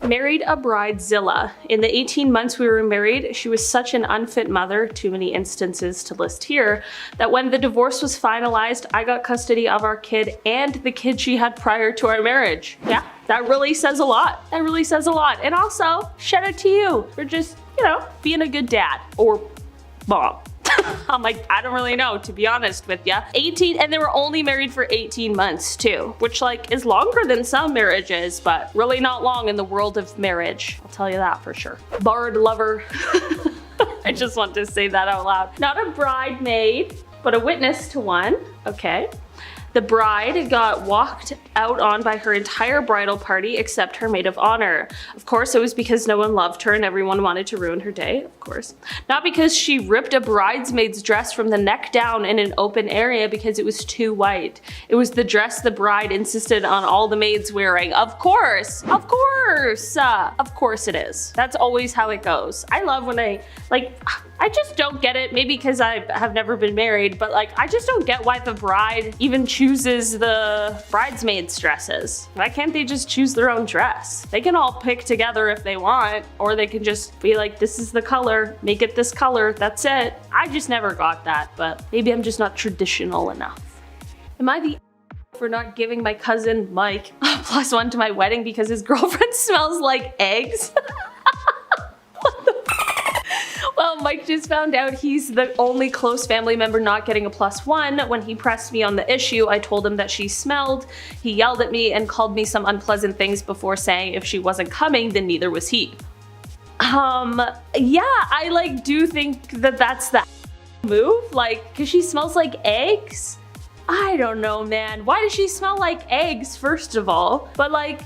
married a bridezilla. In the 18 months we were married, she was such an unfit mother, too many instances to list here, that when the divorce was finalized, I got custody of our kid and the kid she had prior to our marriage. Yeah, that really says a lot. That really says a lot. And also, shout out to you for just, you know, being a good dad or mom. I'm like, I don't really know, to be honest with ya. 18, and they were only married for 18 months too, which like is longer than some marriages, but really not long in the world of marriage. I'll tell you that for sure. Barred lover. I just want to say that out loud. Not a bridesmaid, but a witness to one. Okay. The bride got walked out on by her entire bridal party except her maid of honor. Of course, it was because no one loved her and everyone wanted to ruin her day, of course. Not because she ripped a bridesmaid's dress from the neck down in an open area because it was too white. It was the dress the bride insisted on all the maids wearing. Of course! Of course! Of course it is. That's always how it goes. I love when I just don't get it, maybe because I have never been married, but like, I just don't get why the bride even chooses the bridesmaids' dresses. Why can't they just choose their own dress? They can all pick together if they want, or they can just be like, this is the color, make it this color, that's it. I just never got that, but maybe I'm just not traditional enough. Am I the for not giving my cousin Mike a +1 to my wedding because his girlfriend smells like eggs? Well, Mike just found out he's the only close family member not getting a +1. When he pressed me on the issue, I told him that she smelled. He yelled at me and called me some unpleasant things before saying if she wasn't coming, then neither was he. Yeah, I like do think that that's the move, like, cause she smells like eggs? I don't know, man. Why does she smell like eggs, first of all? But like,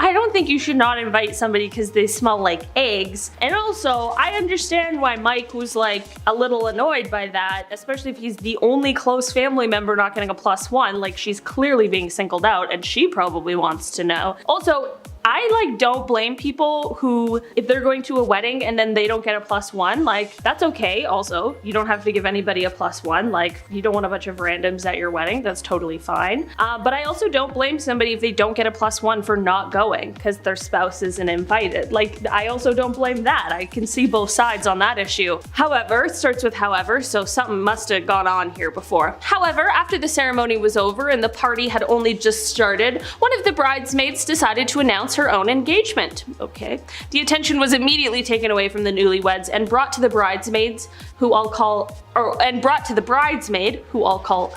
I don't think you should not invite somebody because they smell like eggs. And also, I understand why Mike was like a little annoyed by that, especially if he's the only close family member not getting a +1. Like, she's clearly being singled out and she probably wants to know. Also, I like don't blame people who, if they're going to a wedding and then they don't get a +1, like that's okay. Also, you don't have to give anybody a +1. Like, you don't want a bunch of randoms at your wedding, that's totally fine. But I also don't blame somebody if they don't get a +1 for not going because their spouse isn't invited. Like, I also don't blame that. I can see both sides on that issue. However, it starts with however, so something must have gone on here before. However, after the ceremony was over and the party had only just started, one of the bridesmaids decided to announce her own engagement. Okay. The attention was immediately taken away from the newlyweds and brought to the bridesmaids, who I'll call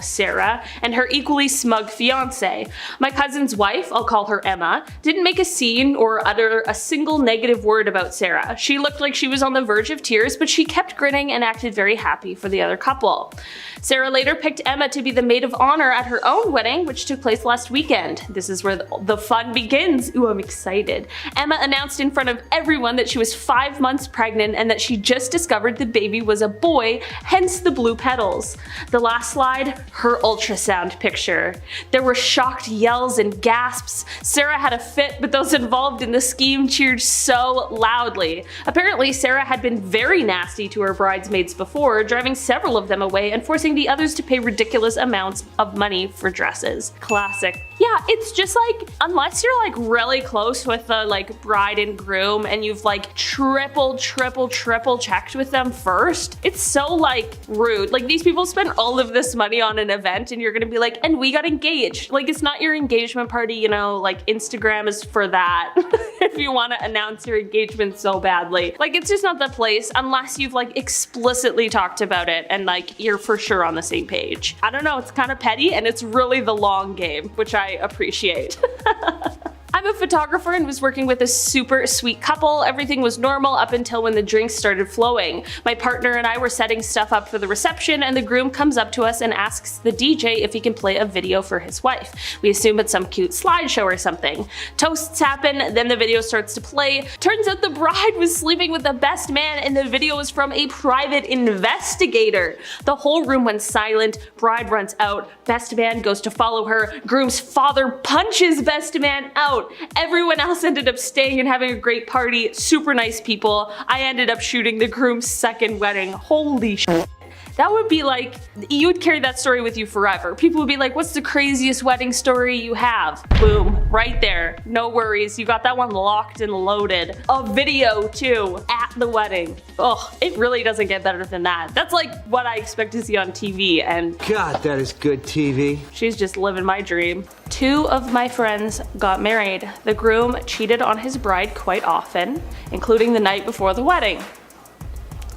Sarah, and her equally smug fiance. My cousin's wife, I'll call her Emma, didn't make a scene or utter a single negative word about Sarah. She looked like she was on the verge of tears, but she kept grinning and acted very happy for the other couple. Sarah later picked Emma to be the maid of honor at her own wedding, which took place last weekend. This is where the fun begins. Ooh, I'm excited. Emma announced in front of everyone that she was 5 months pregnant and that she just discovered the baby was a boy, hence the blue petals. The last slide, her ultrasound picture. There were shocked yells and gasps. Sarah had a fit, but those involved in the scheme cheered so loudly. Apparently, Sarah had been very nasty to her bridesmaids before, driving several of them away and forcing the others to pay ridiculous amounts of money for dresses. Classic. Yeah, it's just like, unless you're like really close with the like bride and groom and you've like triple checked with them first, it's so like rude. Like, these people spent all of this money on an event and you're gonna be like, and we got engaged. Like, it's not your engagement party, you know, like Instagram is for that. If you want to announce your engagement so badly. Like, it's just not the place unless you've like explicitly talked about it and like you're for sure on the same page. I don't know, it's kind of petty and it's really the long game, which I appreciate. I'm a photographer and was working with a super sweet couple. Everything was normal up until when the drinks started flowing. My partner and I were setting stuff up for the reception and the groom comes up to us and asks the DJ if he can play a video for his wife. We assume it's some cute slideshow or something. Toasts happen, then the video starts to play. Turns out the bride was sleeping with the best man and the video was from a private investigator. The whole room went silent, bride runs out, best man goes to follow her, groom's father punches best man out. Everyone else ended up staying and having a great party, super nice people. I ended up shooting the groom's second wedding. Holy shit. That would be like, you would carry that story with you forever. People would be like, what's the craziest wedding story you have? Boom, right there. No worries, you got that one locked and loaded. A video too, at the wedding. Oh, it really doesn't get better than that. That's like what I expect to see on TV, and God, that is good TV. She's just living my dream. 2 of my friends got married. The groom cheated on his bride quite often, including the night before the wedding.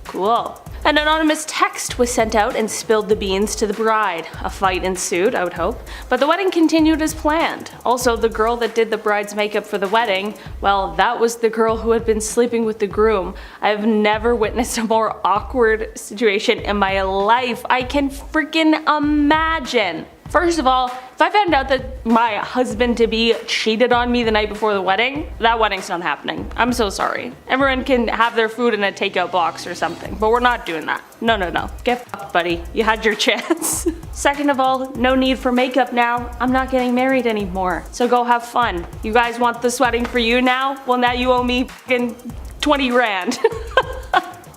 Cool. An anonymous text was sent out and spilled the beans to the bride. A fight ensued, I would hope, but the wedding continued as planned. Also, the girl that did the bride's makeup for the wedding, well, that was the girl who had been sleeping with the groom. I've never witnessed a more awkward situation in my life. I can freaking imagine. First of all, if I found out that my husband-to-be cheated on me the night before the wedding, that wedding's not happening. I'm so sorry. Everyone can have their food in a takeout box or something, but we're not doing that. No, no, no. Get fucked, buddy. You had your chance. Second of all, no need for makeup now. I'm not getting married anymore, so go have fun. You guys want this wedding for you now? Well, now you owe me fucking 20 grand.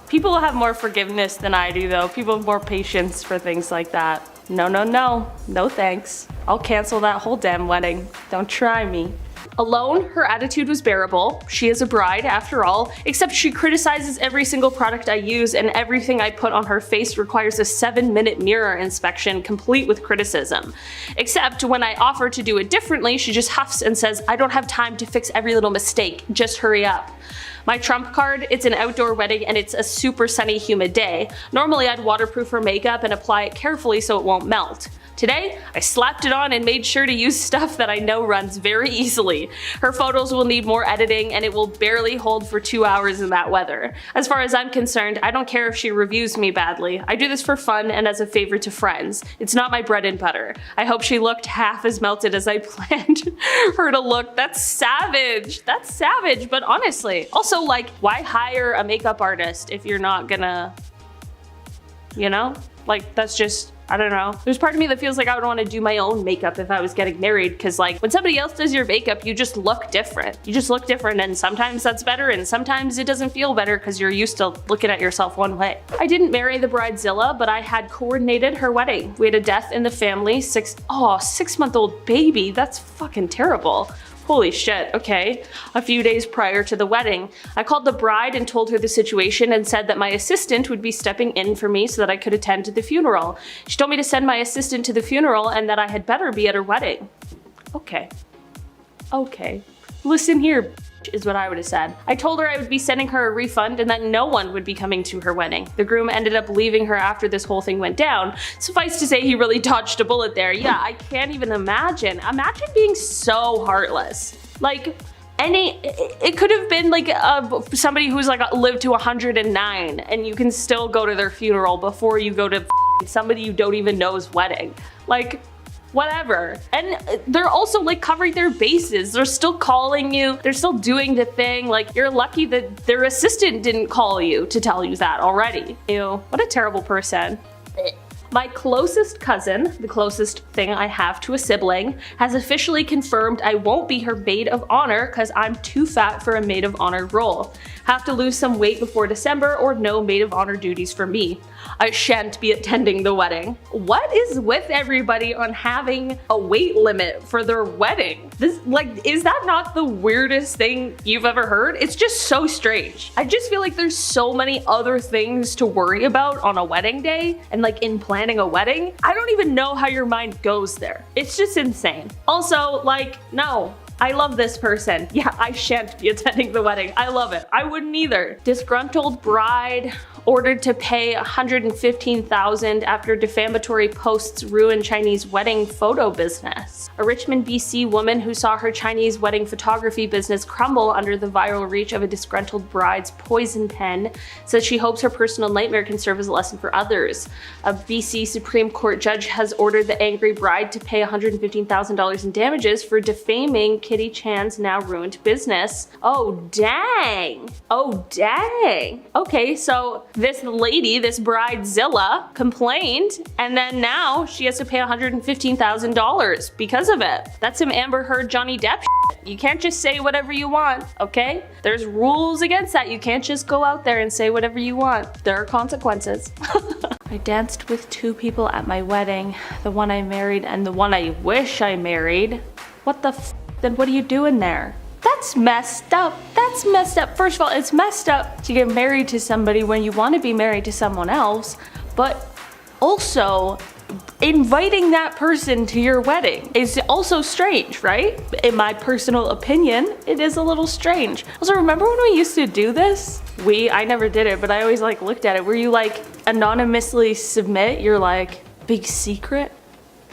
People have more forgiveness than I do, though. People have more patience for things like that. No, no, no. No thanks. I'll cancel that whole damn wedding. Don't try me. Alone, her attitude was bearable. She is a bride, after all, except she criticizes every single product I use, and everything I put on her face requires a 7-minute mirror inspection complete with criticism. Except when I offer to do it differently, she just huffs and says, I don't have time to fix every little mistake, just hurry up. My trump card, it's an outdoor wedding and it's a super sunny, humid day. Normally I'd waterproof her makeup and apply it carefully so it won't melt. Today, I slapped it on and made sure to use stuff that I know runs very easily. Her photos will need more editing and it will barely hold for 2 hours in that weather. As far as I'm concerned, I don't care if she reviews me badly. I do this for fun and as a favor to friends. It's not my bread and butter. I hope she looked half as melted as I planned her to look. That's savage. That's savage, but honestly. Also, like, why hire a makeup artist if you're not gonna, you know? Like, that's just, I don't know. There's part of me that feels like I would want to do my own makeup if I was getting married, because like when somebody else does your makeup, you just look different. You just look different, and sometimes that's better and sometimes it doesn't feel better because you're used to looking at yourself one way. I didn't marry the bridezilla, but I had coordinated her wedding. We had a death in the family, 6-month-old baby. That's fucking terrible. Holy shit, okay. A few days prior to the wedding, I called the bride and told her the situation and said that my assistant would be stepping in for me so that I could attend to the funeral. She told me to send my assistant to the funeral and that I had better be at her wedding. Okay. Okay. Listen here, is what I would have said. I told her I would be sending her a refund and that no one would be coming to her wedding. The groom ended up leaving her after this whole thing went down. Suffice to say, he really dodged a bullet there. Yeah, I can't even imagine. Imagine being so heartless. Like, it could have been like somebody who's like lived to 109 and you can still go to their funeral before you go to somebody you don't even know's wedding. Like, whatever. And they're also like covering their bases. They're still calling you. They're still doing the thing. Like, you're lucky that their assistant didn't call you to tell you that already. Ew, what a terrible person. My closest cousin, the closest thing I have to a sibling, has officially confirmed I won't be her maid of honor because I'm too fat for a maid of honor role. Have to lose some weight before December or no maid of honor duties for me. I shan't be attending the wedding. What is with everybody on having a weight limit for their wedding? This, like, is that not the weirdest thing you've ever heard? It's just so strange. I just feel like there's so many other things to worry about on a wedding day and like in planning a wedding. I don't even know how your mind goes there. It's just insane. Also, like, no. I love this person. Yeah, I shan't be attending the wedding. I love it. I wouldn't either. Disgruntled bride ordered to pay $115,000 after defamatory posts ruin Chinese wedding photo business. A Richmond, BC woman who saw her Chinese wedding photography business crumble under the viral reach of a disgruntled bride's poison pen says she hopes her personal nightmare can serve as a lesson for others. A BC Supreme Court judge has ordered the angry bride to pay $115,000 in damages for defaming Kitty Chan's now ruined business. Oh dang. Oh dang. Okay, so this lady, this bridezilla, complained, and then now she has to pay $115,000 because of it. That's some Amber Heard, Johnny Depp shit. You can't just say whatever you want, okay? There's rules against that. You can't just go out there and say whatever you want. There are consequences. I danced with 2 people at my wedding, the one I married and the one I wish I married. What the f? Then what are you doing there? That's messed up. That's messed up. First of all, it's messed up to get married to somebody when you want to be married to someone else, but also inviting that person to your wedding is also strange, right? In my personal opinion, it is a little strange. Also, remember when we used to do this? I never did it, but I always like looked at it where you like anonymously submit your like big secret.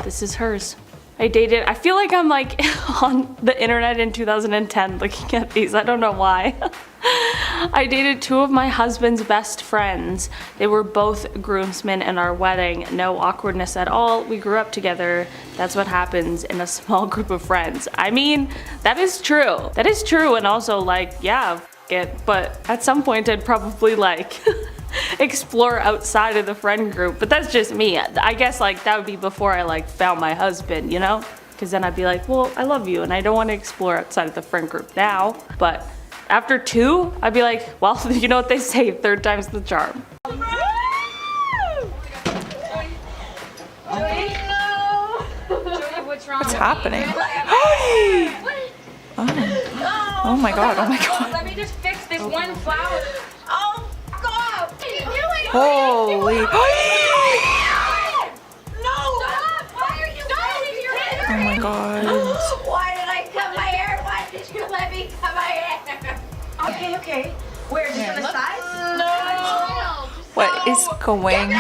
This is hers. I feel like I'm like on the internet in 2010 looking at these. I don't know why. I dated 2 of my husband's best friends. They were both groomsmen in our wedding. No awkwardness at all. We grew up together. That's what happens in a small group of friends. I mean, that is true. That is true, and also like, yeah, but at some point I'd probably like explore outside of the friend group, but that's just me. I guess like that would be before I like found my husband, you know? Because then I'd be like, well, I love you and I don't want to explore outside of the friend group now. But after 2, I'd be like, well, you know what they say, 3rd time's the charm. What's happening? Oh my god, oh my god. Let me just fix this one flower. Oh, God! What are you doing? Holy. No! Stop! Why are you doing your hair? Oh my god. Why did I cut my hair? Why did you let me cut my hair? Okay. Where? Just on the side? No! What is going?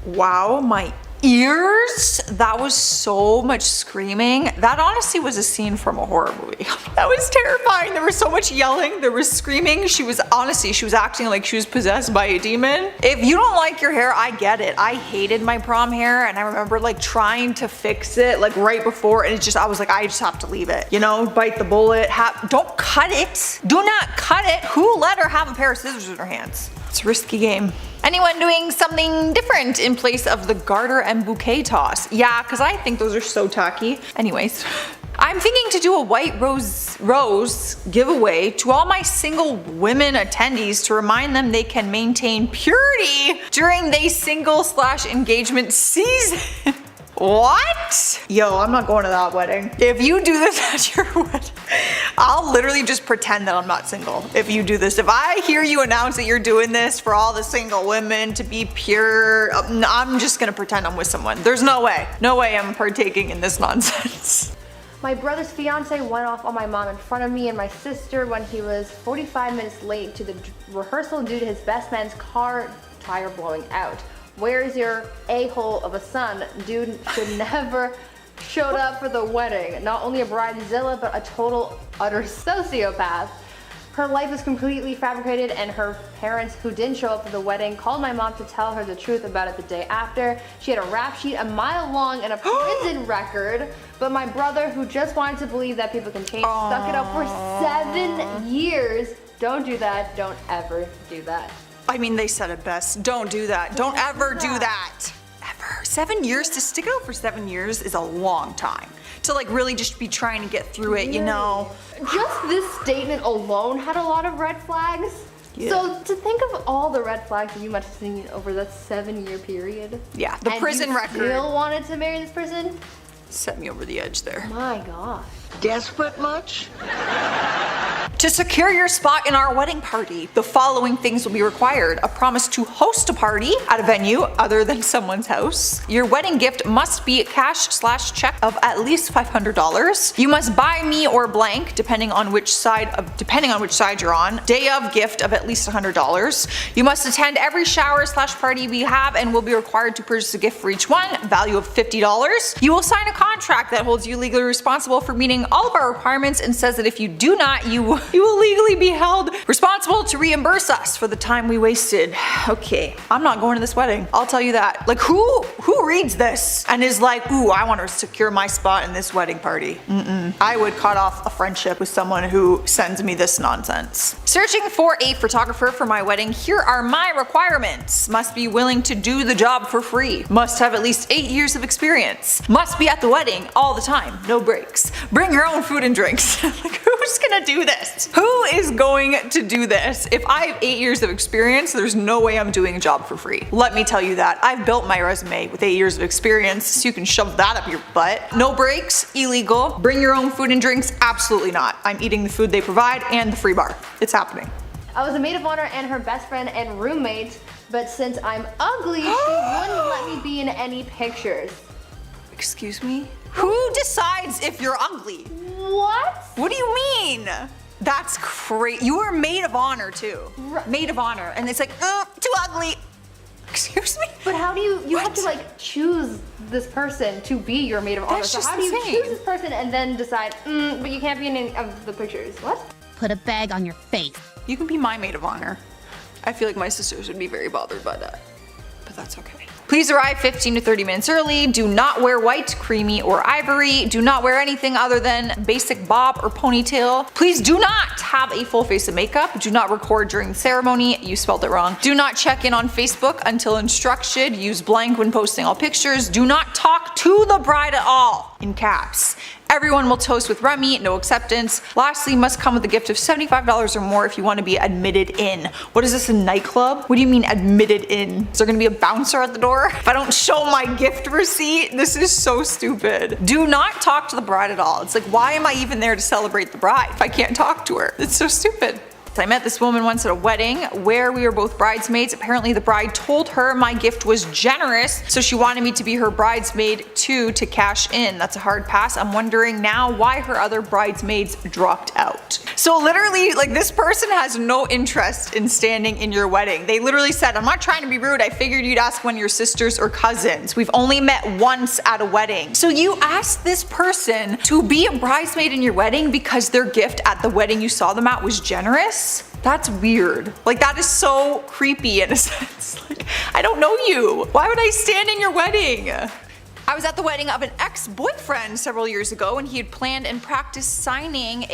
Wow, my ears. That was so much screaming. That honestly was a scene from a horror movie. That was terrifying. There was so much yelling. There was screaming. She was acting like she was possessed by a demon. If you don't like your hair, I get it. I hated my prom hair, and I remember like trying to fix it like right before, and I was like, I just have to leave it. You know, bite the bullet. Don't cut it. Do not cut it. Who let her have a pair of scissors in her hands? It's a risky game. Anyone doing something different in place of the garter and bouquet toss? Yeah, because I think those are so tacky. Anyways, I'm thinking to do a white rose giveaway to all my single women attendees to remind them they can maintain purity during the single/engagement season. What? Yo, I'm not going to that wedding. If you do this at your wedding, I'll literally just pretend that I'm not single. If you do this, if I hear you announce that you're doing this for all the single women to be pure, I'm just gonna pretend I'm with someone. There's no way. No way I'm partaking in this nonsense. My brother's fiance went off on my mom in front of me and my sister when he was 45 minutes late to the rehearsal due to his best man's car tire blowing out. Where's your a-hole of a son? Dude should never showed up for the wedding. Not only a bridezilla, but a total utter sociopath. Her life is completely fabricated, and her parents, who didn't show up for the wedding, called my mom to tell her the truth about it the day after. She had a rap sheet a mile long and a prison record, but my brother, who just wanted to believe that people can change, stuck it up for 7 years. Don't do that. Don't ever do that. I mean, they said it best. Don't do that. Don't ever do that. Ever. 7 years? To stick it out for 7 years is a long time. To like really just be trying to get through it, you know? Just this statement alone had a lot of red flags. Yeah. So to think of all the red flags that you must have seen over that 7-year period. Yeah, the prison record Still wanted to marry this person? set me over the edge there. My gosh. Desperate much? To secure your spot in our wedding party, the following things will be required. A promise to host a party at a venue other than someone's house. Your wedding gift must be cash/check of at least $500. You must buy me or blank, depending on which side you're on. Day of gift of at least $100. You must attend every shower/party we have and will be required to purchase a gift for each one, value of $50. You will sign a contract that holds you legally responsible for meeting all of our requirements and says that if you do not, you will legally be held responsible to reimburse us for the time we wasted. Okay, I'm not going to this wedding. I'll tell you that. Like, who reads this and is like, ooh, I want to secure my spot in this wedding party? I would cut off a friendship with someone who sends me this nonsense. Searching for a photographer for my wedding. Here are my requirements. Must be willing to do the job for free. Must have at least 8 years of experience. Must be at the wedding all the time, no breaks. Bring your own food and drinks. Like, who's gonna do this? Who is going to do this? If I have 8 years of experience, there's no way I'm doing a job for free. Let me tell you that. I've built my resume with 8 years of experience, so you can shove that up your butt. No breaks, illegal. Bring your own food and drinks, absolutely not. I'm eating the food they provide and the free bar. It's happening. I was a maid of honor and her best friend and roommate, but since I'm ugly, she wouldn't let me be in any pictures. Excuse me? Who decides if you're ugly? What? What do you mean? That's crazy. You were maid of honor too. Maid of honor. And it's like, too ugly. Excuse me? But how do you have to like choose this person to be your maid of honor? That's So just how do you insane. choose this person and then decide, but you can't be in any of the pictures? What? Put a bag on your face. You can be my maid of honor. I feel like my sisters would be very bothered by that, but that's okay. Please arrive 15 to 30 minutes early. Do not wear white, creamy, or ivory. Do not wear anything other than basic bob or ponytail. Please do not have a full face of makeup. Do not record during the ceremony. You spelled it wrong. Do not check in on Facebook until instructed. Use blank when posting all pictures. Do not talk to the bride at all, in caps. Everyone will toast with Remy, no acceptance. Lastly, must come with a gift of $75 or more if you want to be admitted in. What is this, a nightclub? What do you mean admitted in? Is there gonna be a bouncer at the door? If I don't show my gift receipt, this is so stupid. Do not talk to the bride at all. It's like, why am I even there to celebrate the bride if I can't talk to her? It's so stupid. I met this woman once at a wedding where we were both bridesmaids. Apparently the bride told her my gift was generous, so she wanted me to be her bridesmaid too to cash in. That's a hard pass. I'm wondering now why her other bridesmaids dropped out. So literally, like, this person has no interest in standing in your wedding. They literally said, I'm not trying to be rude, I figured you'd ask one of your sisters or cousins. We've only met once at a wedding. So you asked this person to be a bridesmaid in your wedding because their gift at the wedding you saw them at was generous? That's weird. Like, that is so creepy in a sense. Like, I don't know you. Why would I stand in your wedding? I was at the wedding of an ex-boyfriend several years ago, and he had planned and practiced singing,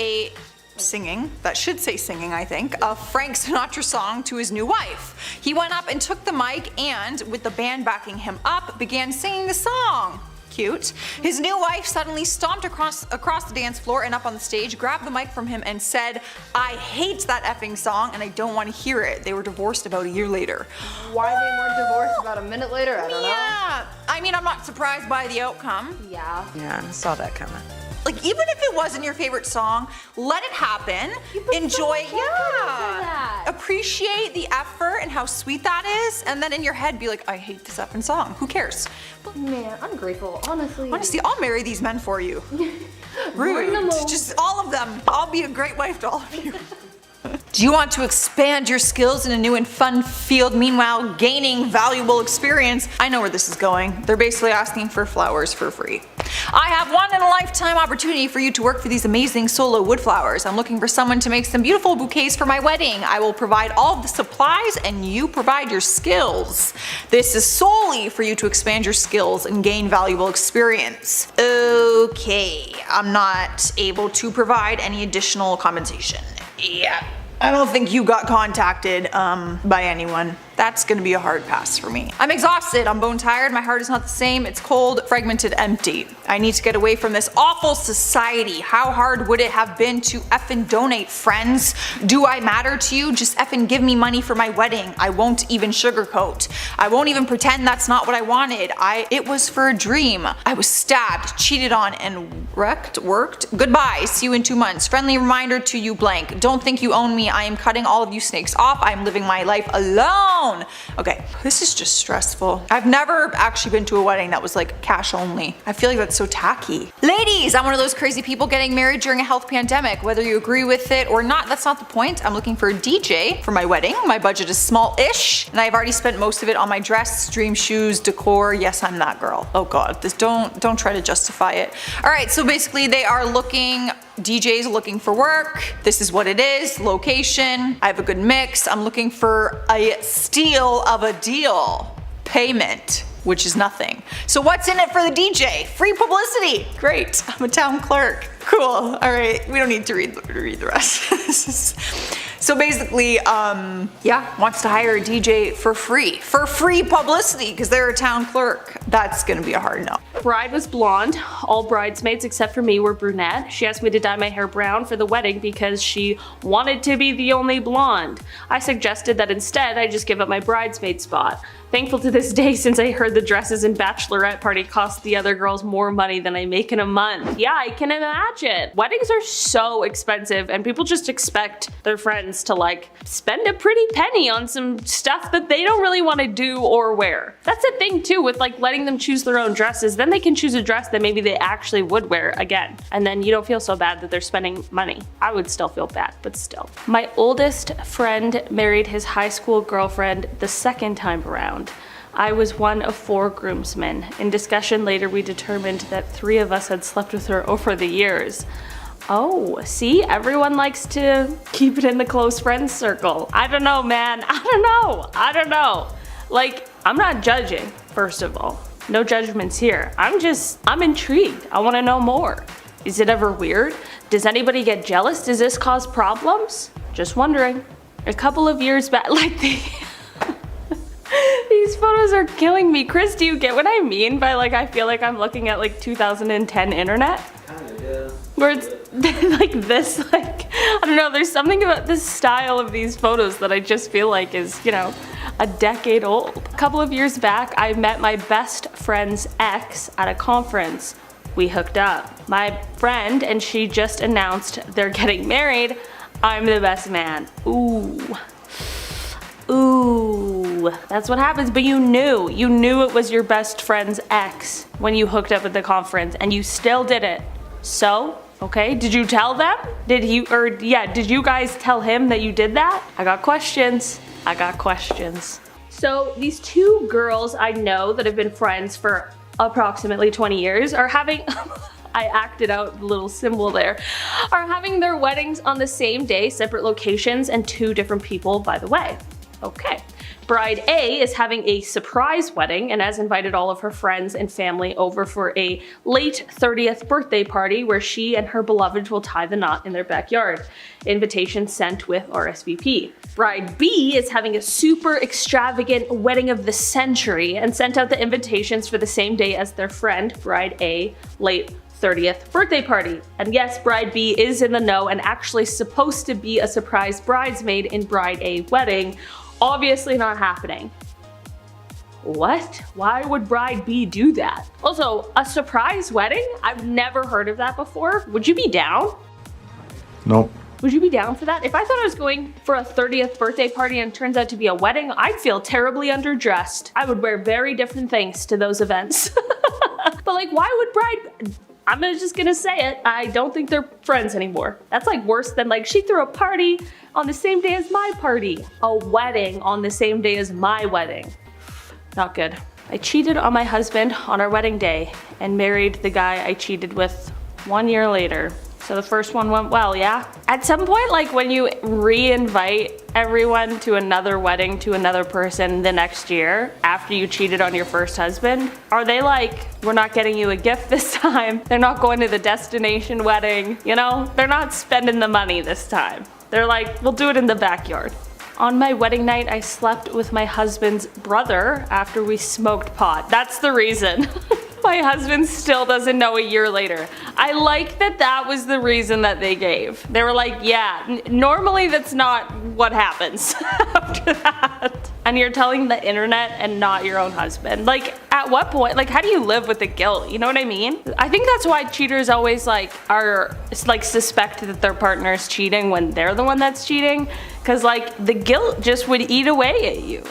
that should say singing, I think, a Frank Sinatra song to his new wife. He went up and took the mic and, with the band backing him up, began singing the song. Cute. His new wife suddenly stomped across the dance floor and up on the stage, grabbed the mic from him and said, I hate that effing song and I don't want to hear it. They were divorced about a year later. Why they weren't divorced about a minute later, I don't know. Yeah. I mean, I'm not surprised by the outcome. Yeah. Yeah, I saw that coming. Like, even if it wasn't your favorite song, let it happen. Enjoy, yeah. Appreciate the effort and how sweet that is, and then in your head be like, I hate this effing song. Who cares? Man, ungrateful, honestly. Honestly, I'll marry these men for you. Bring them Rude. over. Just all of them. I'll be a great wife to all of you. Do you want to expand your skills in a new and fun field, meanwhile gaining valuable experience? I know where this is going. They're basically asking for flowers for free. I have one in a lifetime opportunity for you to work for these amazing solo wood flowers. I'm looking for someone to make some beautiful bouquets for my wedding. I will provide all of the supplies and you provide your skills. This is solely for you to expand your skills and gain valuable experience. Okay, I'm not able to provide any additional compensation. Yeah. I don't think you got contacted by anyone. That's gonna be a hard pass for me. I'm exhausted, I'm bone tired, my heart is not the same, it's cold, fragmented, empty. I need to get away from this awful society. How hard would it have been to effing donate, friends? Do I matter to you? Just effing give me money for my wedding. I won't even sugarcoat. I won't even pretend that's not what I wanted. It was for a dream. I was stabbed, cheated on, and worked. Goodbye, see you in 2 months. Friendly reminder to you blank. Don't think you own me, I am cutting all of you snakes off. I am living my life alone. Okay, this is just stressful. I've never actually been to a wedding that was like cash only. I feel like that's so tacky. Ladies, I'm one of those crazy people getting married during a health pandemic. Whether you agree with it or not, that's not the point. I'm looking for a DJ for my wedding. My budget is small-ish, and I've already spent most of it on my dress, dream shoes, decor. Yes, I'm that girl. Oh god, don't try to justify it. Alright, so basically they are looking, DJs looking for work. This is what it is. Location. I have a good mix. I'm looking for a steal of a deal. Payment, which is nothing. So what's in it for the DJ? Free publicity. Great. I'm a town clerk. Cool. All right. We don't need to read the rest. So basically, yeah, wants to hire a DJ for free publicity because they're a town clerk. That's gonna be a hard no. Bride was blonde. All bridesmaids except for me were brunette. She asked me to dye my hair brown for the wedding because she wanted to be the only blonde. I suggested that instead I just give up my bridesmaid spot. Thankful to this day since I heard the dresses and bachelorette party cost the other girls more money than I make in a month. Yeah, I can imagine. Weddings are so expensive and people just expect their friends to like spend a pretty penny on some stuff that they don't really want to do or wear. That's a thing too with like letting them choose their own dresses. Then they can choose a dress that maybe they actually would wear again. And then you don't feel so bad that they're spending money. I would still feel bad, but still. My oldest friend married his high school girlfriend the second time around. I was one of 4 groomsmen. In discussion later, we determined that 3 of us had slept with her over the years. Oh, see, everyone likes to keep it in the close friends circle. I don't know, man. I don't know. Like, I'm not judging, first of all. No judgments here. I'm intrigued. I want to know more. Is it ever weird? Does anybody get jealous? Does this cause problems? Just wondering. A couple of years back, like these photos are killing me. Chris, do you get what I mean by like, I feel like I'm looking at like 2010 internet? Kinda, yeah. Where it's like this, like, I don't know, there's something about this style of these photos that I just feel like is, you know, a decade old. A couple of years back, I met my best friend's ex at a conference. We hooked up. My friend and she just announced they're getting married. I'm the best man. Ooh. Ooh, that's what happens, but you knew it was your best friend's ex when you hooked up at the conference and you still did it. So, okay, did you tell them? Did you guys tell him that you did that? I got questions. So these 2 girls I know that have been friends for approximately 20 years are having, I acted out the little symbol there, are having their weddings on the same day, separate locations, and 2 different people, by the way. Okay. Bride A is having a surprise wedding and has invited all of her friends and family over for a late 30th birthday party where she and her beloved will tie the knot in their backyard. Invitation sent with RSVP. Bride B is having a super extravagant wedding of the century and sent out the invitations for the same day as their friend, Bride A, late 30th birthday party. And yes, Bride B is in the know and actually supposed to be a surprise bridesmaid in Bride A wedding. Obviously not happening. What? Why would Bride B do that? Also, a surprise wedding? I've never heard of that before. Would you be down? Nope. Would you be down for that? If I thought I was going for a 30th birthday party and it turns out to be a wedding, I'd feel terribly underdressed. I would wear very different things to those events. But like, why would Bride... I'm just gonna say it, I don't think they're friends anymore. That's like worse than like, she threw a party on the same day as my party. A wedding on the same day as my wedding. Not good. I cheated on my husband on our wedding day and married the guy I cheated with 1 year later. So the first one went well, yeah? At some point, like when you re-invite everyone to another wedding to another person the next year after you cheated on your first husband, are they like, we're not getting you a gift this time? They're not going to the destination wedding, you know? They're not spending the money this time. They're like, we'll do it in the backyard. On my wedding night, I slept with my husband's brother after we smoked pot. That's the reason. My husband still doesn't know a year later. I like that that was the reason that they gave. They were like, yeah, normally that's not what happens after that. And you're telling the internet and not your own husband. Like, at what point, like, how do you live with the guilt? You know what I mean? I think that's why cheaters always like are like suspect that their partner is cheating when they're the one that's cheating. Cause like the guilt just would eat away at you,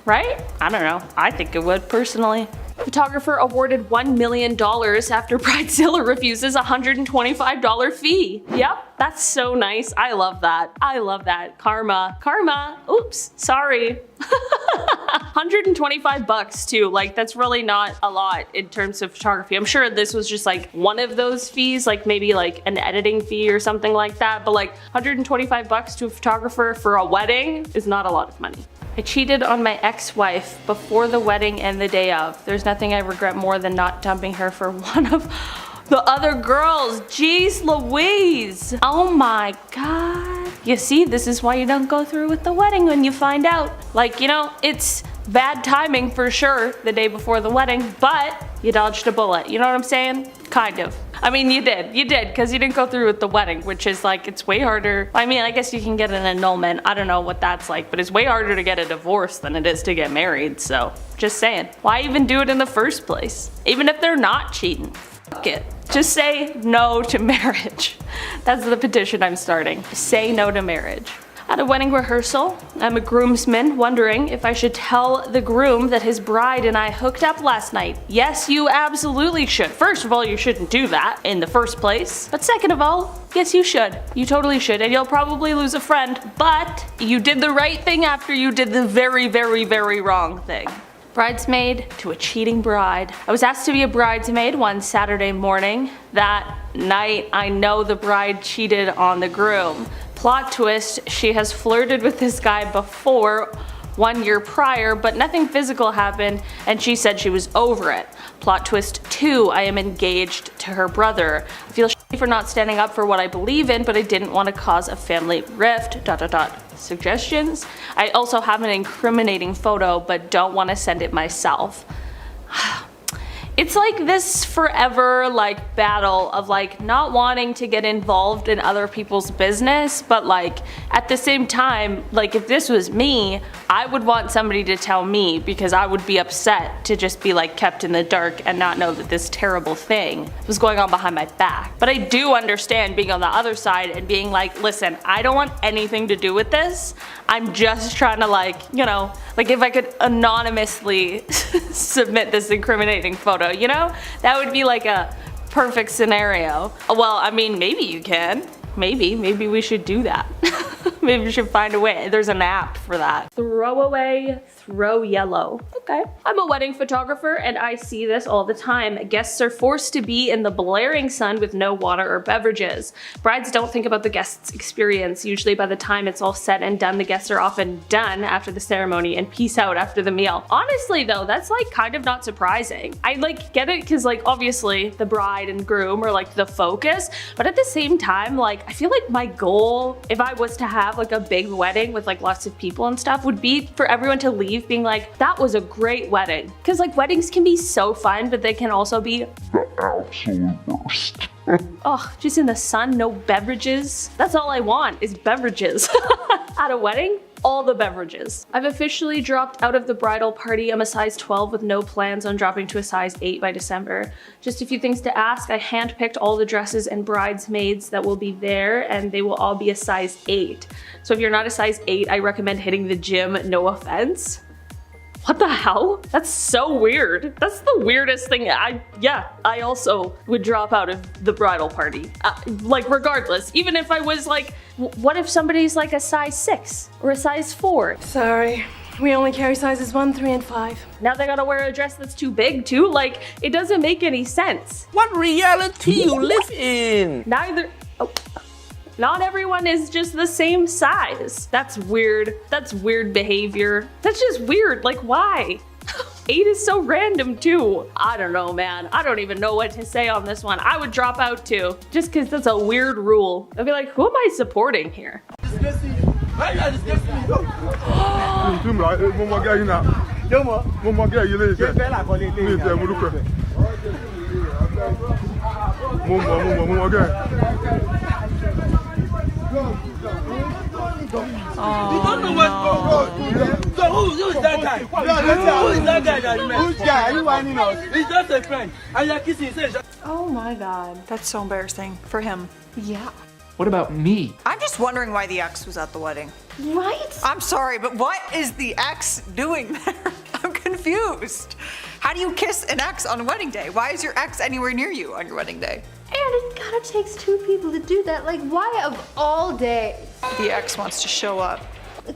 right? I don't know. I think it would personally. Photographer awarded $1 million after Bridezilla refuses a $125 fee. Yep, that's so nice. I love that. I love that. Karma. Karma. Oops, sorry. $125 too. Like, that's really not a lot in terms of photography. I'm sure this was just like one of those fees, like maybe like an editing fee or something like that. But like $125 to a photographer for a wedding is not a lot of money. I cheated on my ex-wife before the wedding and the day of. There's nothing I regret more than not dumping her for one of the other girls. Jeez Louise. Oh my God. You see, this is why you don't go through with the wedding when you find out. Like, you know, it's bad timing for sure the day before the wedding, but you dodged a bullet. You know what I'm saying? Kind of. I mean, you did, because you didn't go through with the wedding, which is like, it's way harder. I mean, I guess you can get an annulment. I don't know what that's like, but it's way harder to get a divorce than it is to get married. So, just saying. Why even do it in the first place? Even if they're not cheating. Fuck it. Just say no to marriage. That's the petition I'm starting. Say no to marriage. At a wedding rehearsal, I'm a groomsman wondering if I should tell the groom that his bride and I hooked up last night. Yes, you absolutely should. First of all, you shouldn't do that in the first place. But second of all, yes, you should. You totally should, and you'll probably lose a friend. But you did the right thing after you did the very, very, very wrong thing. Bridesmaid to a cheating bride. I was asked to be a bridesmaid one Saturday morning. That night, I know the bride cheated on the groom. Plot twist, she has flirted with this guy before, 1 year prior, but nothing physical happened and she said she was over it. Plot twist 2, I am engaged to her brother. I feel shitty for not standing up for what I believe in, but I didn't want to cause a family rift, ... Suggestions? I also have an incriminating photo, but don't want to send it myself. It's like this forever like battle of like not wanting to get involved in other people's business, but like at the same time, like if this was me, I would want somebody to tell me because I would be upset to just be like kept in the dark and not know that this terrible thing was going on behind my back. But I do understand being on the other side and being like, listen, I don't want anything to do with this. I'm just trying to like, you know, like if I could anonymously submit this incriminating photo, you know? That would be like a perfect scenario. Well, I mean, maybe you can. Maybe we should do that. Maybe we should find a way. There's an app for that. Throw away, throw yellow. Okay. I'm a wedding photographer and I see this all the time. Guests are forced to be in the blaring sun with no water or beverages. Brides don't think about the guest's experience. Usually by the time it's all said and done, the guests are often done after the ceremony and peace out after the meal. Honestly though, that's like kind of not surprising. I like get it because like obviously the bride and groom are like the focus, but at the same time, like I feel like my goal, if I was to have like a big wedding with like lots of people and stuff, would be for everyone to leave being like, that was a great wedding. Because like weddings can be so fun, but they can also be the absolute worst. Oh, just in the sun, no beverages. That's all I want is beverages. At a wedding, all the beverages. I've officially dropped out of the bridal party. I'm a size 12 with no plans on dropping to a size 8 by December. Just a few things to ask. I handpicked all the dresses and bridesmaids that will be there and they will all be a size 8. So if you're not a size 8, I recommend hitting the gym, no offense. What the hell? That's so weird. That's the weirdest thing. I also would drop out of the bridal party. Like regardless, even if I was like, what if somebody's like a size 6 or a size 4? Sorry, we only carry sizes 1, 3, and 5. Now they gotta wear a dress that's too big too? Like, it doesn't make any sense. What reality you live in? Not everyone is just the same size. That's weird. That's weird behavior. That's just weird. Like, why? 8 is so random too. I don't know, man. I don't even know what to say on this one. I would drop out too, just because that's a weird rule. I'd be like, who am I supporting here? So who is that guy? Who is that guy that you met? Who's guy? Are you whining us? He's just a friend. And you're kissing his face. Oh my god. That's so embarrassing for him. Yeah. What about me? I'm just wondering why the ex was at the wedding. Right? I'm sorry, but what is the ex doing there? I'm confused. How do you kiss an ex on a wedding day? Why is your ex anywhere near you on your wedding day? And it kind of takes 2 people to do that. Like, why of all days? The ex wants to show up.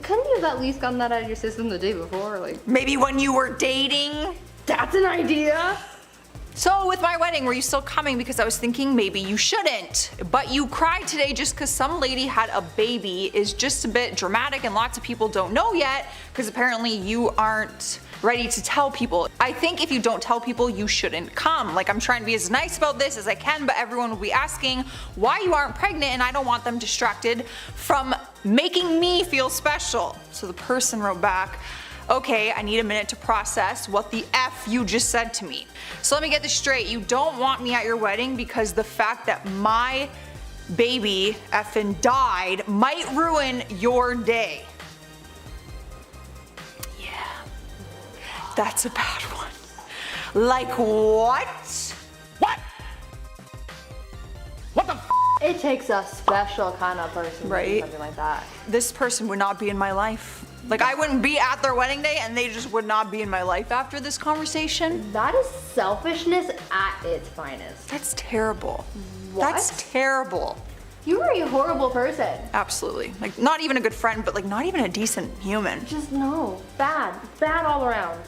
Couldn't you have at least gotten that out of your system the day before? Like, maybe when you were dating? that's an idea. So with my wedding, were you still coming? Because I was thinking maybe you shouldn't. But you cried today just because some lady had a baby is just a bit dramatic and lots of people don't know yet because apparently you aren't ready to tell people. I think if you don't tell people, you shouldn't come. Like, I'm trying to be as nice about this as I can, but everyone will be asking why you aren't pregnant, and I don't want them distracted from making me feel special. So the person wrote back, okay, I need a minute to process what the F you just said to me. So let me get this straight. You don't want me at your wedding because the fact that my baby effing died might ruin your day. Yeah, that's a bad one. Like what? What? What the f? It takes a special kind of person to do something like that. This person would not be in my life. Like, I wouldn't be at their wedding day and they just would not be in my life after this conversation. That is selfishness at its finest. That's terrible. What? That's terrible. You are a horrible person. Absolutely. Like, not even a good friend, but like not even a decent human. Just no. Bad. Bad all around.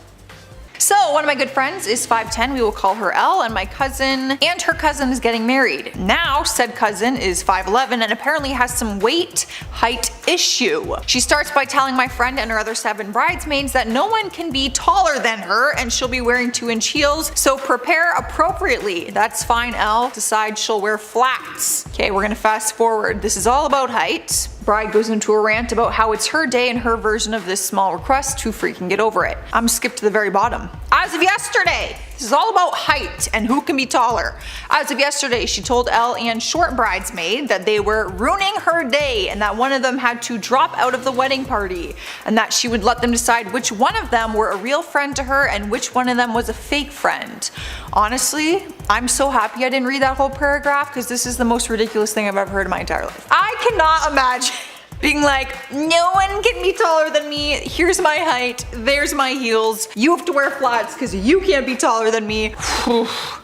So one of my good friends is 5'10", we will call her Elle, and my cousin and her cousin is getting married. Now said cousin is 5'11" and apparently has some height issue. She starts by telling my friend and her other 7 bridesmaids that no one can be taller than her and she'll be wearing 2-inch heels, so prepare appropriately. That's fine, Elle. Decides she'll wear flats. Okay, we're gonna fast forward. This is all about height. Bride goes into a rant about how it's her day and her version of this small request to freaking get over it. I'm skip to the very bottom. As of yesterday, this is all about height and who can be taller. As of yesterday, she told Elle and short bridesmaid that they were ruining her day and that one of them had to drop out of the wedding party and that she would let them decide which one of them were a real friend to her and which one of them was a fake friend. Honestly, I'm so happy I didn't read that whole paragraph because this is the most ridiculous thing I've ever heard in my entire life. I cannot imagine being like, no one can be taller than me, here's my height, there's my heels, you have to wear flats because you can't be taller than me.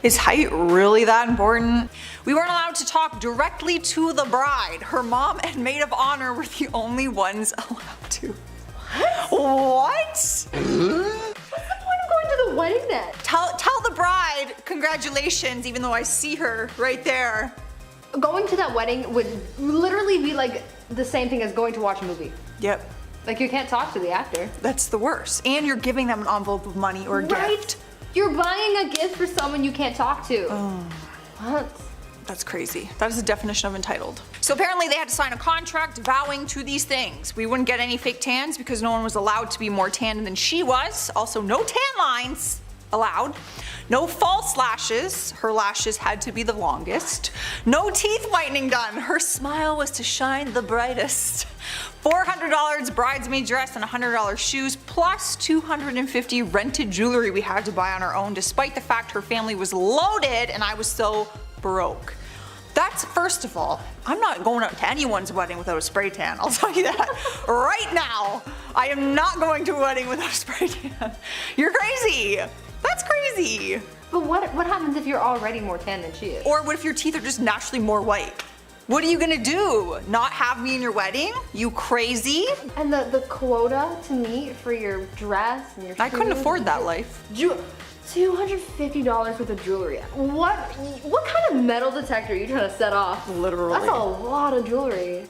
Is height really that important? We weren't allowed to talk directly to the bride. Her mom and maid of honor were the only ones allowed to. What? What's the point of going to the wedding then? Tell the bride congratulations, even though I see her right there. Going to that wedding would literally be like the same thing as going to watch a movie. Yep. Like, you can't talk to the actor. That's the worst. And you're giving them an envelope of money or a gift. You're buying a gift for someone you can't talk to. What? That's crazy. That is the definition of entitled. So apparently they had to sign a contract vowing to these things. We wouldn't get any fake tans because no one was allowed to be more tan than she was. Also, no tan lines allowed. No false lashes. Her lashes had to be the longest. No teeth whitening done. Her smile was to shine the brightest. $400 bridesmaid dress and $100 shoes plus $250 rented jewelry we had to buy on our own despite the fact her family was loaded and I was so broke. That's, first of all, I'm not going out to anyone's wedding without a spray tan, I'll tell you that right now. I am not going to a wedding without a spray tan. You're crazy. That's crazy. But what happens if you're already more tan than she is? Or what if your teeth are just naturally more white? What are you gonna do? Not have me in your wedding? You crazy? And the quota to meet for your dress and your shoes. I couldn't afford that life. $250 worth of jewelry. What kind of metal detector are you trying to set off? Literally. That's a lot of jewelry.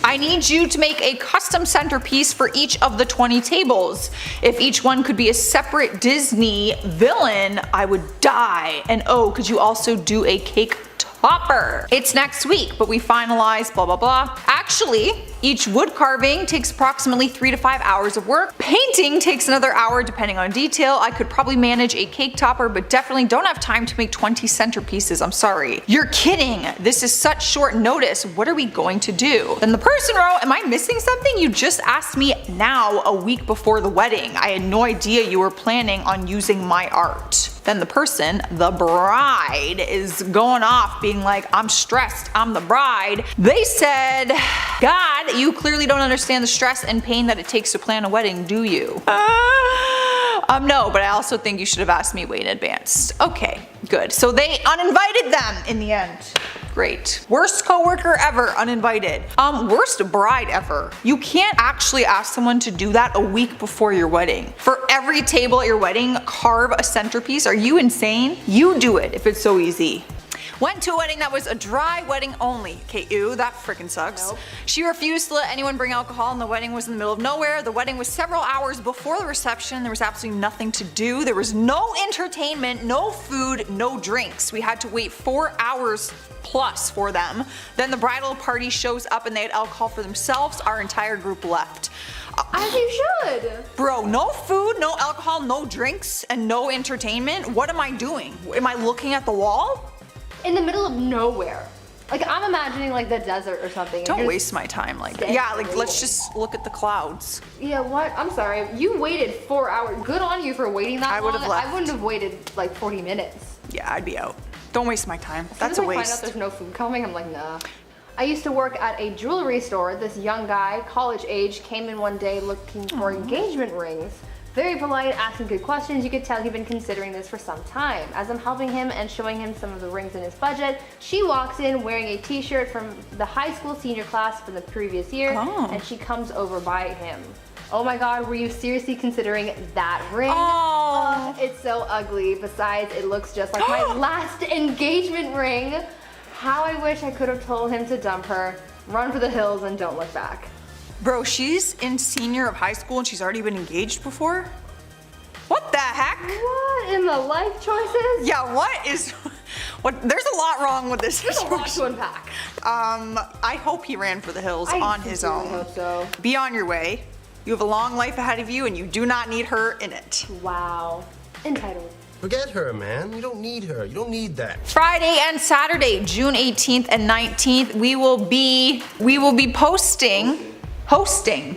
I need you to make a custom centerpiece for each of the 20 tables. If each one could be a separate Disney villain, I would die. And oh, could you also do a cake topper? It's next week, but we finalized blah blah blah. Actually, each wood carving takes approximately 3 to 5 hours of work. Painting takes another hour depending on detail. I could probably manage a cake topper, but definitely don't have time to make 20 centerpieces, I'm sorry. You're kidding, this is such short notice, what are we going to do? Then the person wrote, am I missing something? You just asked me now a week before the wedding. I had no idea you were planning on using my art. Then the person, the bride, is going off being like, I'm stressed, I'm the bride. They said, God, you clearly don't understand the stress and pain that it takes to plan a wedding, do you? No, but I also think you should have asked me way in advance. Okay, good. So they uninvited them in the end. Great. Worst coworker ever, uninvited. Worst bride ever. You can't actually ask someone to do that a week before your wedding. For every table at your wedding, carve a centerpiece. Are you insane? You do it if it's so easy. Went to a wedding that was a dry wedding only. Okay, ew, that freaking sucks. Nope. She refused to let anyone bring alcohol and the wedding was in the middle of nowhere. The wedding was several hours before the reception. There was absolutely nothing to do. There was no entertainment, no food, no drinks. We had to wait 4 hours plus for them. Then the bridal party shows up and they had alcohol for themselves. Our entire group left. As you should. Bro, no food, no alcohol, no drinks, and no entertainment? What am I doing? Am I looking at the wall? In the middle of nowhere. Like, I'm imagining like the desert or something. Don't waste my time like that. Yeah, like let's just look at the clouds. Yeah, what? I'm sorry. You waited 4 hours. Good on you for waiting that long. I would have left. I wouldn't have waited like 40 minutes. Yeah, I'd be out. Don't waste my time. That's As a soon as I waste. find out there's no food coming, I'm like, nah. I used to work at a jewelry store. This young guy, college age, came in one day looking for engagement rings. Very polite, asking good questions. You could tell he'd been considering this for some time. As I'm helping him and showing him some of the rings in his budget, she walks in wearing a t-shirt from the high school senior class from the previous year, and she comes over by him. Oh my god, were you seriously considering that ring? Oh. It's so ugly. Besides, it looks just like my last engagement ring. How I wish I could have told him to dump her, run for the hills, and don't look back. Bro, she's in senior of high school and she's already been engaged before? What the heck? What in the life choices? Yeah, what is... What? There's a lot wrong with this There's a lot to situation. unpack. I hope he ran for the hills on his own. I hope so. Be on your way. You have a long life ahead of you and you do not need her in it. Wow. Entitled. Forget her, man. You don't need her. You don't need that. Friday and Saturday, June 18th and 19th, we will be hosting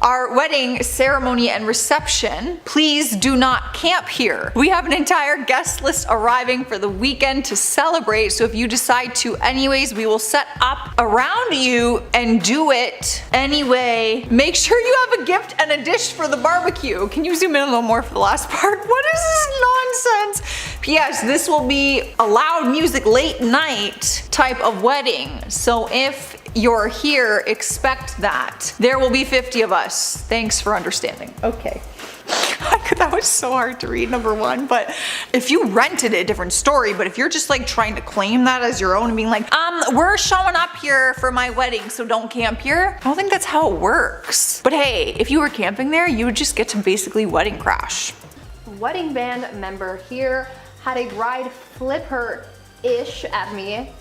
our wedding ceremony and reception. Please do not camp here. We have an entire guest list arriving for the weekend to celebrate, so if you decide to anyways, we will set up around you and do it anyway. Make sure you have a gift and a dish for the barbecue. Can you zoom in a little more for the last part? What is this nonsense? P.S. This will be a loud music late night type of wedding, so if you're here, expect that. There will be 50 of us. Thanks for understanding. Okay. That was so hard to read, number one, but if you rented it, different story, but if you're just like trying to claim that as your own and being like, we're showing up here for my wedding, so don't camp here, I don't think that's how it works. But hey, if you were camping there, you would just get to basically wedding crash. Wedding band member here had a bride flip her ish at me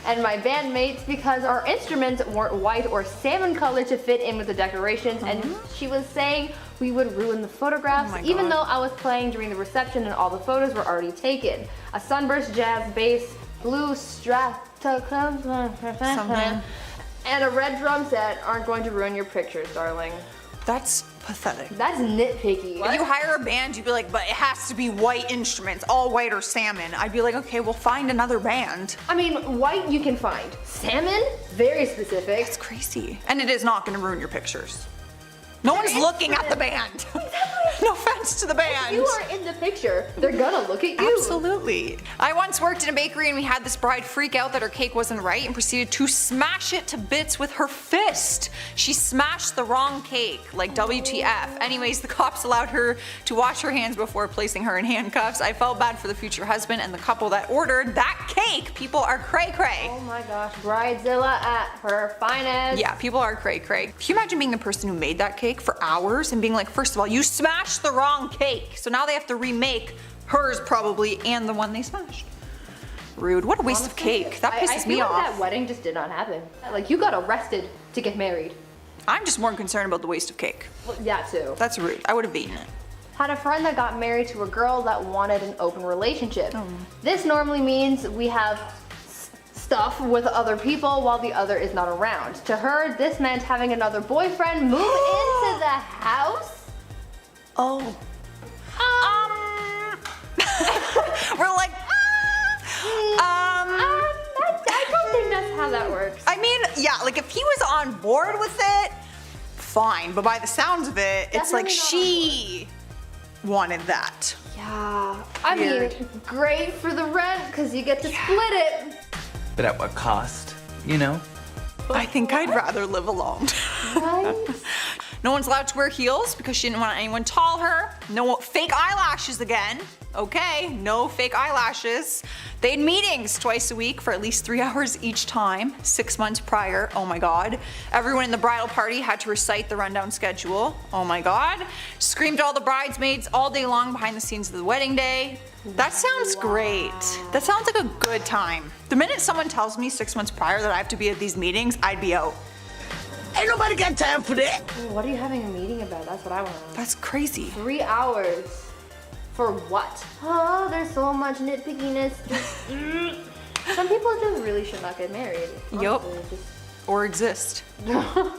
and my bandmates because our instruments weren't white or salmon colored to fit in with the decorations, and she was saying we would ruin the photographs, even though I was playing during the reception and all the photos were already taken. A sunburst jazz bass, blue Stratocaster, and a red drum set aren't going to ruin your pictures, darling. That's pathetic. That's nitpicky. If you hire a band, you'd be like, but it has to be white instruments, all white or salmon. I'd be like, okay, we'll find another band. I mean, white you can find. Salmon? Very specific. It's crazy. And it is not gonna ruin your pictures. No one's looking at the band. No offense to the band. If you are in the picture, they're gonna look at you. Absolutely. I once worked in a bakery and we had this bride freak out that her cake wasn't right and proceeded to smash it to bits with her fist. She smashed the wrong cake, like WTF. Anyways, the cops allowed her to wash her hands before placing her in handcuffs. I felt bad for the future husband and the couple that ordered that cake. People are cray cray. Oh my gosh, Bridezilla at her finest. Yeah, people are cray cray. Can you imagine being the person who made that cake for hours and being like, first of all, you smashed the wrong cake, so now they have to remake hers probably and the one they smashed. Rude. What a waste of cake. That pisses me off. I feel like that wedding just did not happen. Like, you got arrested to get married. I'm just more concerned about the waste of cake. Well, that too. That's rude. I would have eaten it. Had a friend that got married to a girl that wanted an open relationship. This normally means we have stuff with other people while the other is not around. To her, this meant having another boyfriend move into the house. Oh. We're like, I don't think that's how that works. I mean, yeah, like if he was on board with it, fine. But by the sounds of it, it's like she wanted that. Yeah. I mean, great for the rent because you get to split it. but at what cost, you know? I think I'd rather live alone. Right? No one's allowed to wear heels because she didn't want anyone to tall her. No fake eyelashes again. Okay, no fake eyelashes. They had meetings twice a week for at least 3 hours each time, 6 months prior. Oh my God. Everyone in the bridal party had to recite the rundown schedule. Oh my God. Screamed at all the bridesmaids all day long behind the scenes of the wedding day. That sounds great. That sounds like a good time. The minute someone tells me 6 months prior that I have to be at these meetings, I'd be out. Ain't nobody got time for that. What are you having a meeting about? That's what I want to know. That's crazy. 3 hours. For what? Oh, there's so much nitpickiness. Some people just really should not get married. Yup. Honestly, Or exist.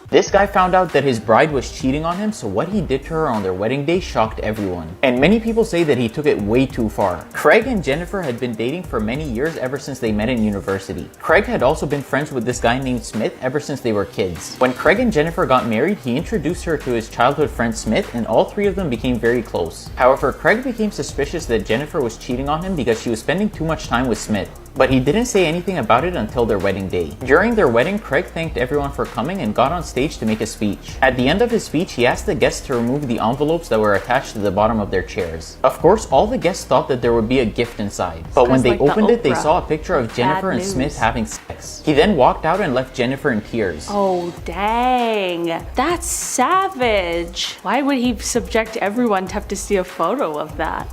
This guy found out that his bride was cheating on him, so what he did to her on their wedding day shocked everyone. And many people say that he took it way too far. Craig and Jennifer had been dating for many years ever since they met in university. Craig had also been friends with this guy named Smith ever since they were kids. When Craig and Jennifer got married, he introduced her to his childhood friend Smith, and all three of them became very close. However, Craig became suspicious that Jennifer was cheating on him because she was spending too much time with Smith. But he didn't say anything about it until their wedding day. During their wedding, Craig thanked everyone for coming and got on stage to make a speech. At the end of his speech, he asked the guests to remove the envelopes that were attached to the bottom of their chairs. Of course, all the guests thought that there would be a gift inside. But when they opened it, they saw a picture of Jennifer and Smith having sex. He then walked out and left Jennifer in tears. Oh, dang. That's savage. Why would he subject everyone to have to see a photo of that?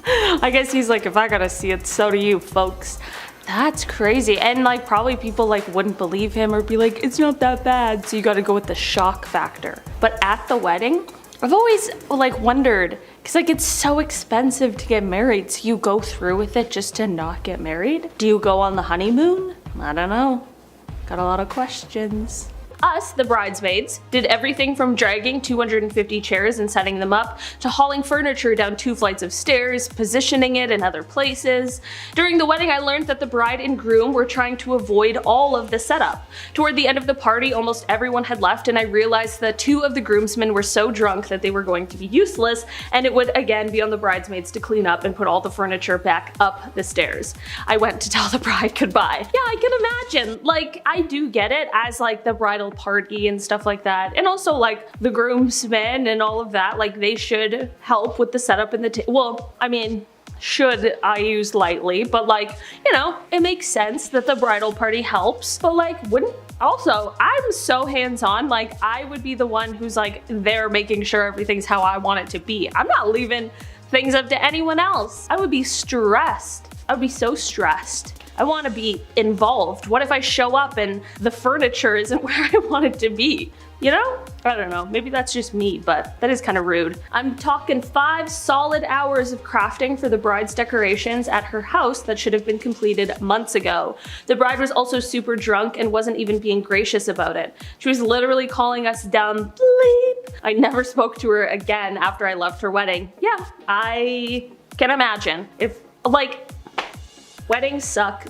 I guess he's like, if I gotta see it, so do you, folks. That's crazy. And like probably people like wouldn't believe him or be like, it's not that bad. So you gotta go with the shock factor. But at the wedding, I've always like wondered, because like it's so expensive to get married. So you go through with it just to not get married? Do you go on the honeymoon? I don't know. Got a lot of questions. Us, the bridesmaids, did everything from dragging 250 chairs and setting them up to hauling furniture down 2 flights of stairs, positioning it in other places. During the wedding, I learned that the bride and groom were trying to avoid all of the setup. Toward the end of the party, almost everyone had left, and I realized that 2 of the groomsmen were so drunk that they were going to be useless, and it would again be on the bridesmaids to clean up and put all the furniture back up the stairs. I went to tell the bride goodbye. Yeah, I can imagine. Like, I do get it as like the bridal party and stuff like that, and also like the groomsmen and all of that, like they should help with the setup and the well, I mean, should I use lightly, but like, you know, it makes sense that the bridal party helps, but like wouldn't also, I'm so hands-on, like I would be the one who's like there making sure everything's how I want it to be. I'm not leaving things up to anyone else. I would be stressed. I would be so stressed. I want to be involved. What if I show up and the furniture isn't where I want it to be? You know? I don't know, maybe that's just me, but that is kind of rude. I'm talking 5 solid hours of crafting for the bride's decorations at her house that should have been completed months ago. The bride was also super drunk and wasn't even being gracious about it. She was literally calling us dumb bleep. I never spoke to her again after I left her wedding. Yeah, I can imagine. If, like, weddings suck.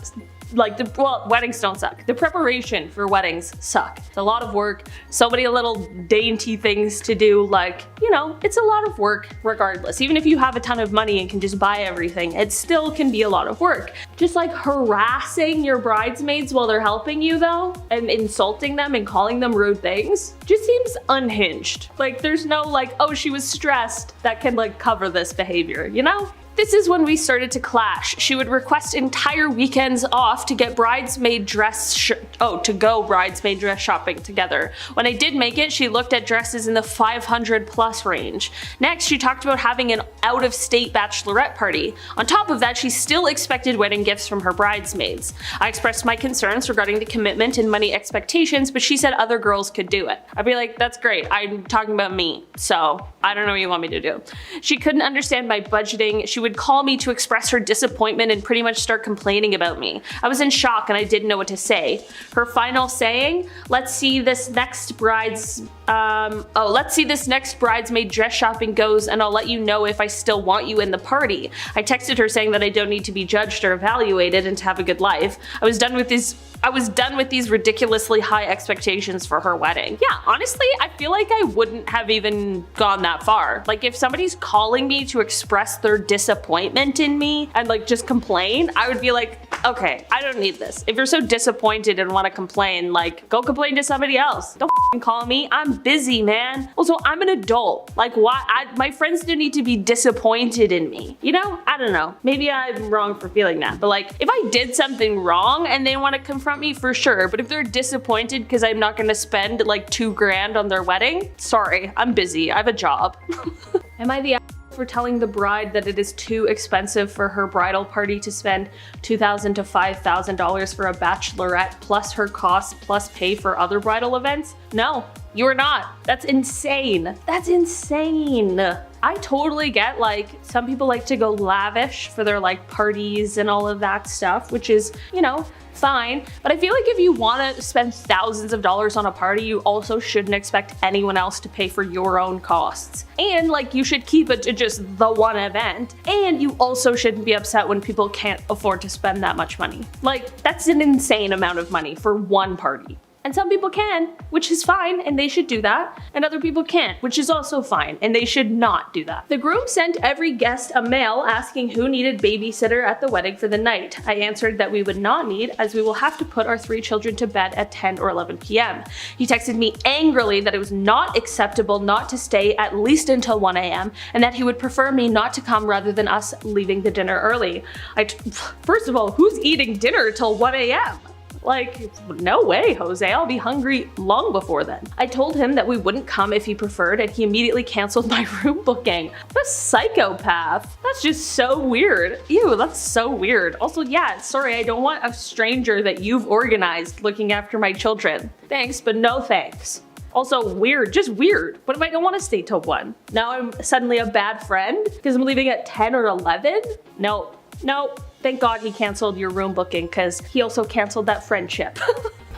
Like, well, weddings don't suck. The preparation for weddings suck. It's a lot of work, so many little dainty things to do, like, you know, it's a lot of work regardless. Even if you have a ton of money and can just buy everything, it still can be a lot of work. Just like harassing your bridesmaids while they're helping you though, and insulting them and calling them rude things, just seems unhinged. Like, there's no like, oh, she was stressed, that can like cover this behavior, you know? This is when we started to clash. She would request entire weekends off to get bridesmaid dress to go bridesmaid dress shopping together. When I did make it, she looked at dresses in the 500 plus range. Next, she talked about having an out-of-state bachelorette party. On top of that, she still expected wedding gifts from her bridesmaids. I expressed my concerns regarding the commitment and money expectations, but she said other girls could do it. I'd be like, that's great, I'm talking about me, so I don't know what you want me to do. She couldn't understand my budgeting. She would call me to express her disappointment and pretty much start complaining about me. I was in shock and I didn't know what to say. Her final saying, let's see this next bridesmaid dress shopping goes and I'll let you know if I still want you in the party. I texted her saying that I don't need to be judged or evaluated and to have a good life. I was done with these ridiculously high expectations for her wedding. Yeah, honestly, I feel like I wouldn't have even gone that far. Like, if somebody's calling me to express their disappointment in me and like just complain, I would be like, Okay, I don't need this. If you're so disappointed and want to complain, like, go complain to somebody else. Don't call me. I'm busy, man. Also, I'm an adult. Like, why? My friends don't need to be disappointed in me. You know? I don't know. Maybe I'm wrong for feeling that. But like, if I did something wrong and they want to confront me, for sure. But if they're disappointed because I'm not going to spend like $2 grand on their wedding, sorry, I'm busy. I have a job. Am I the for telling the bride that it is too expensive for her bridal party to spend $2,000 to $5,000 for a bachelorette plus her costs plus pay for other bridal events? No, you are not. That's insane. That's insane. I totally get, like, some people like to go lavish for their like parties and all of that stuff, which is, you know, fine. But I feel like if you want to spend thousands of dollars on a party, you also shouldn't expect anyone else to pay for your own costs. And like, you should keep it to just the one event. And you also shouldn't be upset when people can't afford to spend that much money. Like, that's an insane amount of money for one party. And some people can, which is fine, and they should do that. And other people can't, which is also fine, and they should not do that. The groom sent every guest a mail asking who needed babysitter at the wedding for the night. I answered that we would not need, as we will have to put our 3 children to bed at 10 or 11 p.m. He texted me angrily that it was not acceptable not to stay at least until 1 a.m. and that he would prefer me not to come rather than us leaving the dinner early. First of all, who's eating dinner till 1 a.m.? Like, no way, Jose, I'll be hungry long before then. I told him that we wouldn't come if he preferred, and he immediately canceled my room booking. What a psychopath. That's just so weird. Ew, that's so weird. Also, yeah, sorry, I don't want a stranger that you've organized looking after my children. Thanks, but no thanks. Also, weird, just weird. What if I don't want to stay till 1? Now I'm suddenly a bad friend because I'm leaving at 10 or 11? No. Thank God he canceled your room booking because he also canceled that friendship.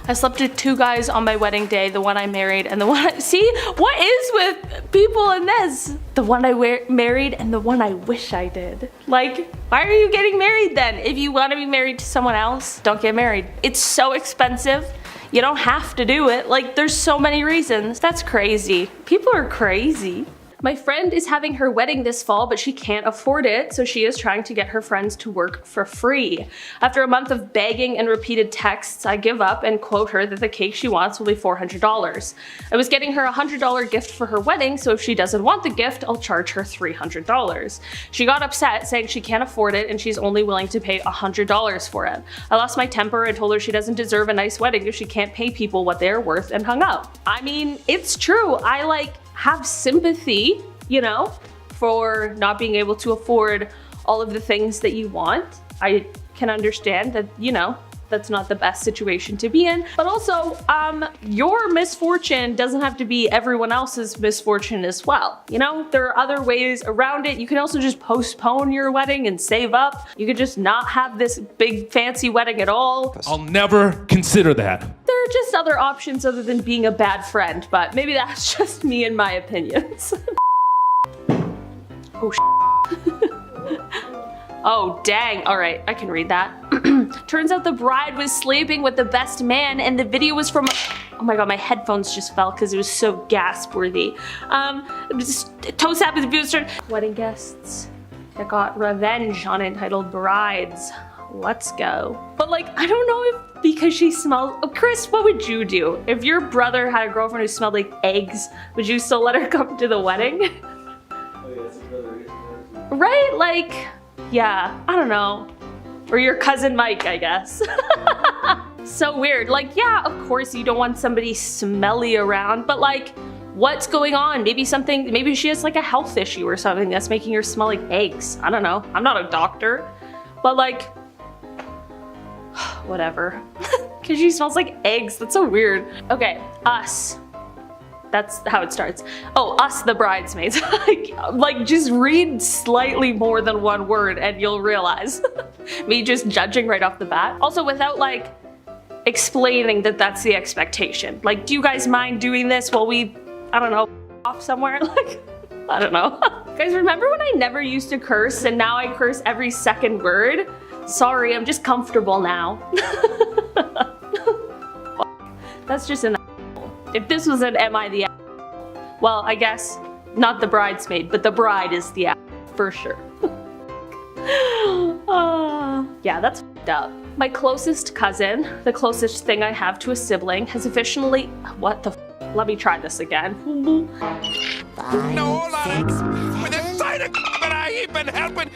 I slept with 2 guys on my wedding day, the one I married and the one see? What is with people in this? The one I married and the one I wish I did. Like, why are you getting married then? If you want to be married to someone else, don't get married. It's so expensive. You don't have to do it. Like, there's so many reasons. That's crazy. People are crazy. My friend is having her wedding this fall, but she can't afford it, so she is trying to get her friends to work for free. After a month of begging and repeated texts, I give up and quote her that the cake she wants will be $400. I was getting her a $100 gift for her wedding, so if she doesn't want the gift, I'll charge her $300. She got upset, saying she can't afford it and she's only willing to pay $100 for it. I lost my temper and told her she doesn't deserve a nice wedding if she can't pay people what they're worth and hung up. I mean, it's true. I have sympathy, you know, for not being able to afford all of the things that you want. I can understand that, you know, that's not the best situation to be in, but also your misfortune doesn't have to be everyone else's misfortune as well. You know, there are other ways around it. You can also just postpone your wedding and save up. You could just not have this big fancy wedding at all. I'll never consider that. There are just other options other than being a bad friend, but maybe that's just me and my opinions. Oh, oh, dang. All right, I can read that. Turns out the bride was sleeping with the best man and the video was from, oh my God, my headphones just fell because it was so gasp worthy. Toast happens booster. Wedding guests that got revenge on entitled brides. Let's go. But like, I don't know if because she smells, oh, Chris, what would you do? If your brother had a girlfriend who smelled like eggs, would you still let her come to the wedding? Right? Like, yeah, I don't know. Or your cousin Mike, I guess. So weird. Like, yeah, of course you don't want somebody smelly around, but like, what's going on? Maybe she has like a health issue or something that's making her smell like eggs. I don't know. I'm not a doctor, but like, whatever. Because she smells like eggs. That's so weird. Okay, us. That's how it starts. Oh, us the bridesmaids. Like just read slightly more than one word and you'll realize. Me just judging right off the bat. Also without like explaining that that's the expectation. Like, do you guys mind doing this while we, I don't know, off somewhere? Like, I don't know. Guys, remember when I never used to curse and now I curse every second word? Sorry, I'm just comfortable now. That's just an If this was an am I the well, I guess not the bridesmaid, but the bride is the for sure. Yeah, that's f***ed up. My closest cousin, the closest thing I have to a sibling, has officially, what the f, let me try this again. No, hold on. With the sight of that I ain't been helping